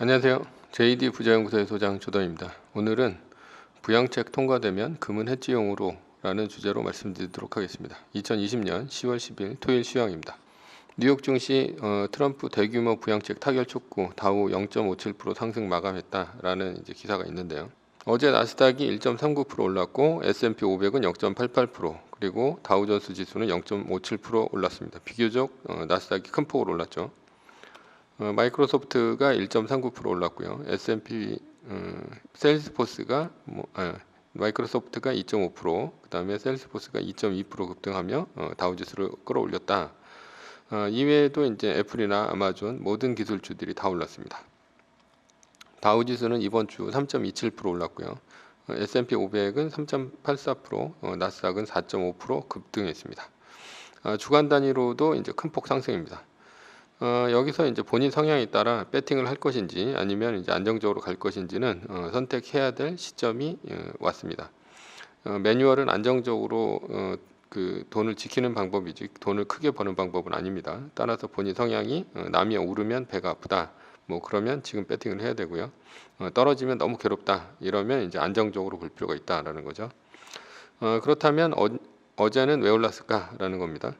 안녕하세요. JD 부자연구소의 소장 조던입니다. 오늘은 부양책 통과되면 금은 해지용으로 라는 주제로 말씀드리도록 하겠습니다. 2020년 10월 10일 토요일 시황입니다. 뉴욕 증시 트럼프 대규모 부양책 타결 촉구 다우 0.57% 상승 마감했다라는 기사가 있는데요. 어제 나스닥이 1.39% 올랐고 S&P 500은 0.88% 그리고 다우존스 지수는 0.57% 올랐습니다. 비교적 나스닥이 큰 폭으로 올랐죠. 마이크로소프트가 1.39% 올랐고요. S&P 세일스포스가 마이크로소프트가 2.5%, 그다음에 세일스포스가 2.2% 급등하며 다우지수를 끌어올렸다. 이외에도 이제 애플이나 아마존 모든 기술주들이 다 올랐습니다. 다우지수는 이번 주 3.27% 올랐고요. S&P 500은 3.84%, 나스닥은 4.5% 급등했습니다. 주간 단위로도 이제 큰 폭 상승입니다. 여기서 이제 본인 성향에 따라 배팅을 할 것인지 아니면 이제 안정적으로 갈 것인지는 선택해야 될 시점이 왔습니다. 매뉴얼은 안정적으로 그 돈을 지키는 방법이지 돈을 크게 버는 방법은 아닙니다. 따라서 본인 성향이 남이 오르면 배가 아프다. 뭐 그러면 지금 배팅을 해야 되고요. 떨어지면 너무 괴롭다. 이러면 이제 안정적으로 볼 필요가 있다라는 거죠. 그렇다면 어제는 왜 올랐을까라는 겁니다.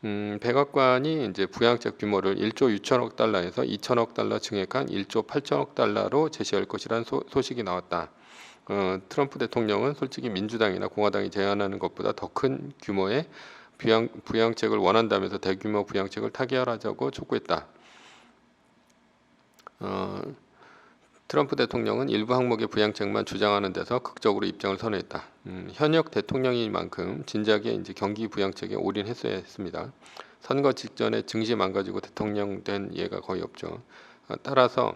백악관이 이제 부양책 규모를 1조 6천억 달러에서 2천억 달러 증액한 1조 8천억 달러로 제시할 것이라는 소식이 나왔다. 트럼프 대통령은 솔직히 민주당이나 공화당이 제안하는 것보다 더 큰 규모의 부양책을 원한다면서 대규모 부양책을 타결하자고 촉구했다. 트럼프 대통령은 일부 항목의 부양책만 주장하는 데서 극적으로 입장을 선회했다. 현역 대통령인 만큼 진작에 이제 경기 부양책에 올인했어야 했습니다. 선거 직전에 증시 망가지고 대통령 된 예가 거의 없죠. 따라서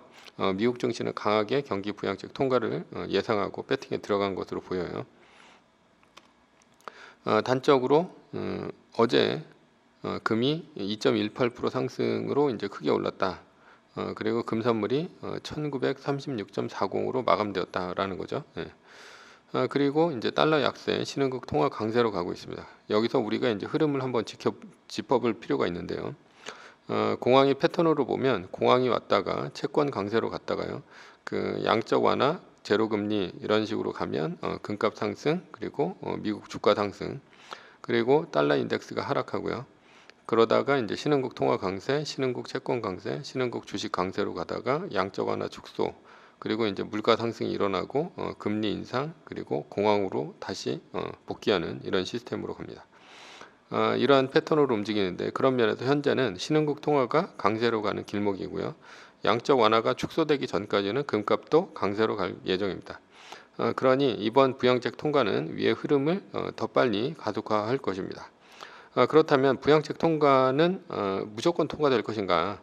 미국 증시는 강하게 경기 부양책 통과를 예상하고 배팅에 들어간 것으로 보여요. 단적으로 어제 금이 2.18% 상승으로 이제 크게 올랐다. 그리고 금선물이 1936.40으로 마감되었다라는 거죠. 그리고 이제 달러 약세, 신흥국 통화 강세로 가고 있습니다. 여기서 우리가 이제 흐름을 한번 짚어볼 필요가 있는데요. 공황의 패턴으로 보면 공황이 왔다가 채권 강세로 갔다가요. 그 양적 완화, 제로 금리 이런 식으로 가면 금값 상승, 그리고 미국 주가 상승, 그리고 달러 인덱스가 하락하고요. 그러다가 이제 신흥국 통화 강세, 신흥국 채권 강세, 신흥국 주식 강세로 가다가 양적 완화 축소, 그리고 이제 물가 상승이 일어나고 금리 인상, 그리고 공황으로 다시 복귀하는 이런 시스템으로 갑니다. 이러한 패턴으로 움직이는데 그런 면에서 현재는 신흥국 통화가 강세로 가는 길목이고요. 양적 완화가 축소되기 전까지는 금값도 강세로 갈 예정입니다. 그러니 이번 부양책 통과는 위의 흐름을 더 빨리 가속화할 것입니다. 그렇다면 부양책 통과는 무조건 통과될 것인가?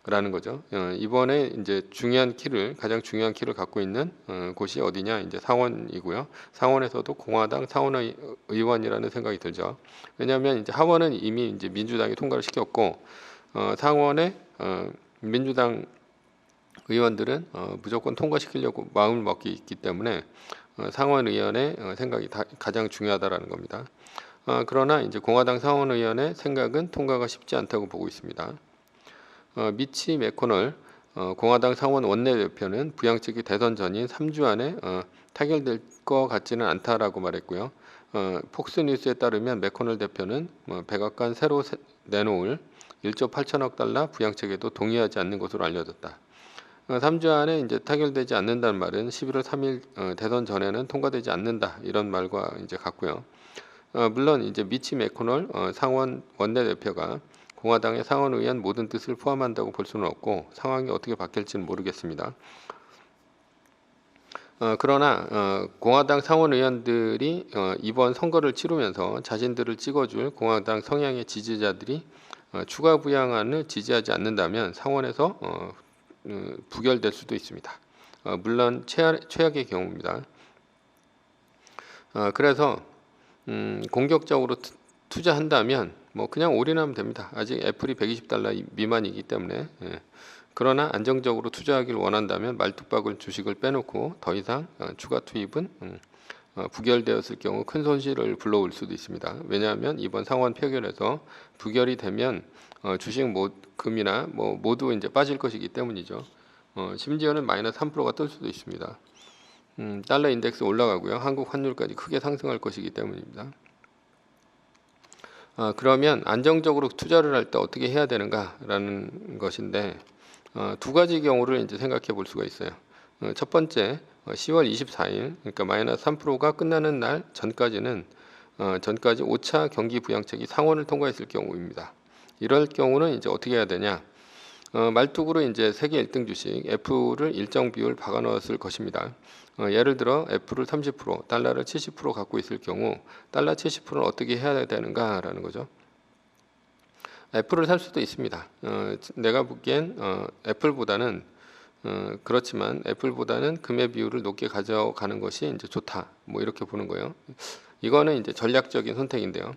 라는 거죠. 이번에 이제 가장 중요한 키를 갖고 있는 곳이 어디냐? 이제 상원이고요. 상원에서도 공화당 상원 의원이라는 생각이 들죠. 왜냐하면 이제 하원은 이미 이제 민주당이 통과를 시켰고 상원에 민주당 의원들은 무조건 통과시키려고 마음을 먹기 있기 때문에 상원 의원의 생각이 가장 중요하다라는 겁니다. 그러나 이제 공화당 상원의원의 생각은 통과가 쉽지 않다고 보고 있습니다. 미치 매코널 공화당 상원 원내대표는 부양책이 대선 전인 3주 안에 타결될 것 같지는 않다라고 말했고요. 폭스뉴스에 따르면 매코널 대표는 백악관 새로 내놓을 1조 8천억 달러 부양책에도 동의하지 않는 것으로 알려졌다. 3주 안에 이제 타결되지 않는다는 말은 11월 3일 대선 전에는 통과되지 않는다 이런 말과 이제 같고요. 물론 이제 미치 매코널 상원 원내대표가 공화당의 상원 의원 모든 뜻을 포함한다고 볼 수는 없고 상황이 어떻게 바뀔지는 모르겠습니다. 그러나 공화당 상원 의원들이 이번 선거를 치르면서 자신들을 찍어줄 공화당 성향의 지지자들이 추가 부양안을 지지하지 않는다면 상원에서 부결될 수도 있습니다. 물론 최악의 경우입니다. 그래서 공격적으로 투자한다면 뭐 그냥 올인하면 됩니다. 아직 애플이 120달러 미만이기 때문에. 그러나 안정적으로 투자하기를 원한다면 말뚝박을 주식을 빼놓고 더 이상 추가 투입은 부결되었을 경우 큰 손실을 불러올 수도 있습니다. 왜냐하면 이번 상원 표결에서 부결이 되면 주식 금이나 뭐 모두 이제 빠질 것이기 때문이죠. 심지어는 마이너스 3%가 뜰 수도 있습니다. 달러 인덱스 올라가고요. 한국 환율까지 크게 상승할 것이기 때문입니다. 그러면 안정적으로 투자를 할 때 어떻게 해야 되는가라는 것인데 두 가지 경우를 이제 생각해 볼 수가 있어요. 첫 번째 10월 24일 그러니까 마이너스 3%가 끝나는 날 전까지는 전까지 5차 경기 부양책이 상원을 통과했을 경우입니다. 이럴 경우는 이제 어떻게 해야 되냐? 말뚝으로 이제 세계 1등 주식 F를 일정 비율 박아 넣었을 것입니다. 예를 들어 F를 30%, 달러를 70% 갖고 있을 경우 달러 70%는 어떻게 해야 되는가라는 거죠. 애플을 살 수도 있습니다. 내가 보기엔 애플보다는 그렇지만 애플보다는 금의 비율을 높게 가져가는 것이 이제 좋다. 뭐 이렇게 보는 거예요. 이거는 이제 전략적인 선택인데요.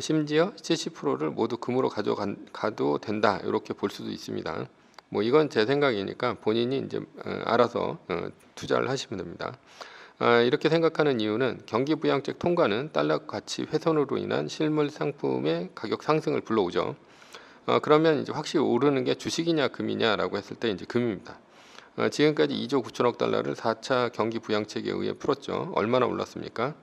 심지어 70%를 모두 금으로 가도 된다. 이렇게 볼 수도 있습니다. 뭐 이건 제 생각이니까 본인이 이제 알아서 투자를 하시면 됩니다. 이렇게 생각하는 이유는 경기부양책 통과는 달러 가치 훼손으로 인한 실물 상품의 가격 상승을 불러오죠. 그러면 이제 확실히 오르는 게 주식이냐 금이냐라고 했을 때 이제 금입니다. 지금까지 2조 9천억 달러를 4차 경기 부양책에 의해 풀었죠. 얼마나 올랐습니까?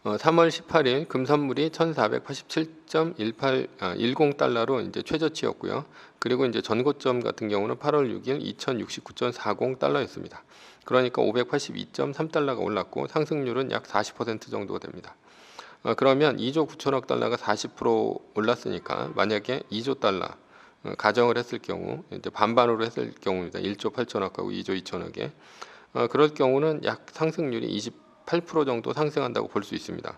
3월 18일 금 선물이 1,487.10 달러로 이제 최저치였고요. 그리고 이제 전고점 같은 경우는 8월 6일 2,069.40 달러였습니다. 그러니까 582.3 달러가 올랐고 상승률은 약 40% 정도가 됩니다. 그러면 2조 9천억 달러가 40% 올랐으니까 만약에 2조 달러 가정을 했을 경우 이제 반반으로 했을 경우입니다. 1조 8천억하고 2조 2천억에 그럴 경우는 약 상승률이 28% 정도 상승한다고 볼 수 있습니다.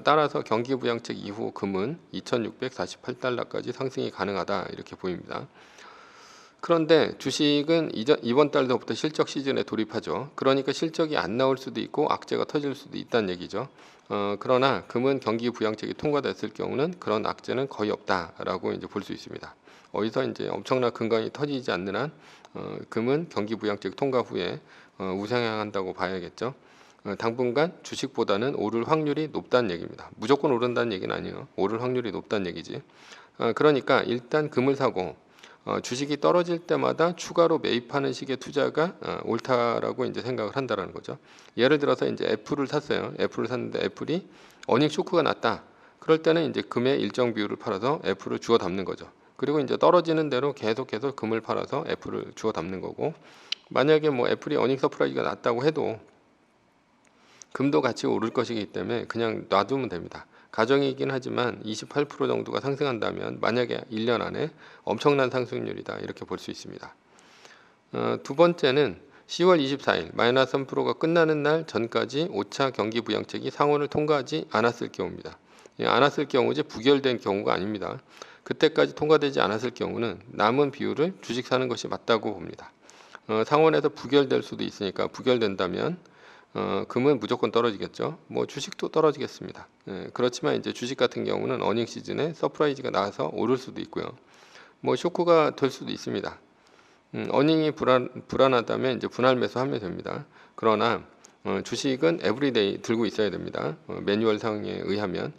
따라서 경기부양책 이후 금은 2,648달러까지 상승이 가능하다 이렇게 보입니다. 그런데 주식은 이번 달부터 실적 시즌에 돌입하죠. 그러니까 실적이 안 나올 수도 있고 악재가 터질 수도 있다는 얘기죠. 그러나 금은 경기 부양책이 통과됐을 경우는 그런 악재는 거의 없다라고 이제 볼 수 있습니다. 어디서 이제 엄청난 근강이 터지지 않는 한 금은 경기 부양책 통과 후에 우상향한다고 봐야겠죠. 당분간 주식보다는 오를 확률이 높다는 얘기입니다. 무조건 오른다는 얘기는 아니에요. 오를 확률이 높다는 얘기지. 그러니까 일단 금을 사고 주식이 떨어질 때마다 추가로 매입하는 식의 투자가 옳다라고 이제 생각을 한다라는 거죠. 예를 들어서 이제 애플을 샀어요. 애플을 샀는데 애플이 어닝 쇼크가 났다. 그럴 때는 이제 금의 일정 비율을 팔아서 애플을 주워 담는 거죠. 그리고 이제 떨어지는 대로 계속해서 금을 팔아서 애플을 주워 담는 거고 만약에 뭐 애플이 어닝 서프라이즈가 났다고 해도 금도 같이 오를 것이기 때문에 그냥 놔두면 됩니다. 가정이긴 하지만 28% 정도가 상승한다면 만약에 1년 안에 엄청난 상승률이다 이렇게 볼 수 있습니다. 두 번째는 10월 24일 마이너스 3%가 끝나는 날 전까지 5차 경기 부양책이 상원을 통과하지 않았을 경우입니다. 않았을 경우 이제 부결된 경우가 아닙니다. 그때까지 통과되지 않았을 경우는 남은 비율을 주식 사는 것이 맞다고 봅니다. 상원에서 부결될 수도 있으니까 부결된다면 금은 무조건 떨어지겠죠. 뭐 주식도 떨어지겠습니다. 그렇지만 이제 주식 같은 경우는 어닝 시즌에 서프라이즈가 나와서 오를 수도 있고요. 뭐 쇼크가 될 수도 있습니다. 어닝이 불안하다면 이제 분할 매수하면 됩니다. 그러나 주식은 에브리데이 들고 있어야 됩니다. 매뉴얼 상에 의하면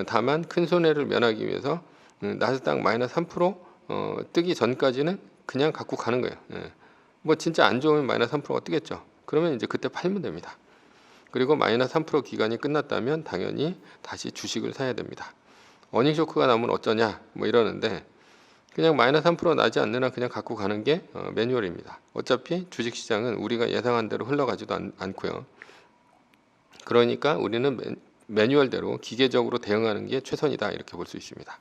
다만 큰 손해를 면하기 위해서 나스닥 마이너스 3% 뜨기 전까지는 그냥 갖고 가는 거예요. 뭐 진짜 안 좋으면 마이너스 3%가 뜨겠죠. 그러면 이제 그때 팔면 됩니다. 그리고 마이너스 3% 기간이 끝났다면 당연히 다시 주식을 사야 됩니다. 어닝 쇼크가 나면 어쩌냐 뭐 이러는데 그냥 마이너스 3% 나지 않는 한 그냥 갖고 가는 게 매뉴얼입니다. 어차피 주식시장은 우리가 예상한 대로 흘러가지도 않고요. 그러니까 우리는 매뉴얼대로 기계적으로 대응하는 게 최선이다 이렇게 볼 수 있습니다.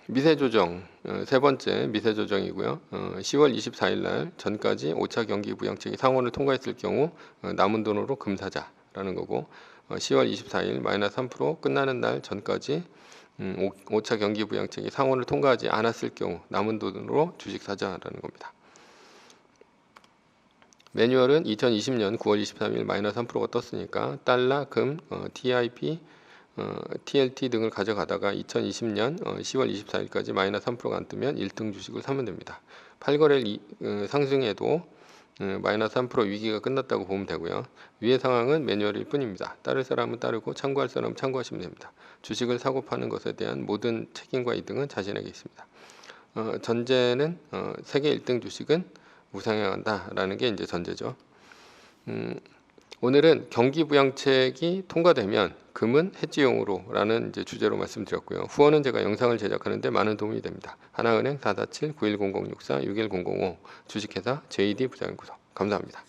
미세 조정 세 번째 미세 조정이고요. 10월 24일 날 전까지 5차 경기 부양책이 상원을 통과했을 경우 남은 돈으로 금 사자라는 거고 10월 24일 마이너스 3% 끝나는 날 전까지 5차 경기 부양책이 상원을 통과하지 않았을 경우 남은 돈으로 주식 사자라는 겁니다. 매뉴얼은 2020년 9월 23일 마이너스 3%가 떴으니까 달러, 금, TIP, TLT 등을 가져가다가 2020년 10월 24일까지 마이너스 3%가 안 뜨면 1등 주식을 사면 됩니다. 8거래일 상승에도 마이너스 3% 위기가 끝났다고 보면 되고요. 위의 상황은 매뉴얼일 뿐입니다. 따를 사람은 따르고 참고할 사람은 참고하시면 됩니다. 주식을 사고 파는 것에 대한 모든 책임과 이득은 자신에게 있습니다. 전제는 세계 1등 주식은 우상향한다라는 게 이제 전제죠. 오늘은 경기부양책이 통과되면 금은 해지용으로라는 이제 주제로 말씀드렸고요. 후원은 제가 영상을 제작하는데 많은 도움이 됩니다. 하나은행 447-910064-61005 주식회사 JD 부자연구소 감사합니다.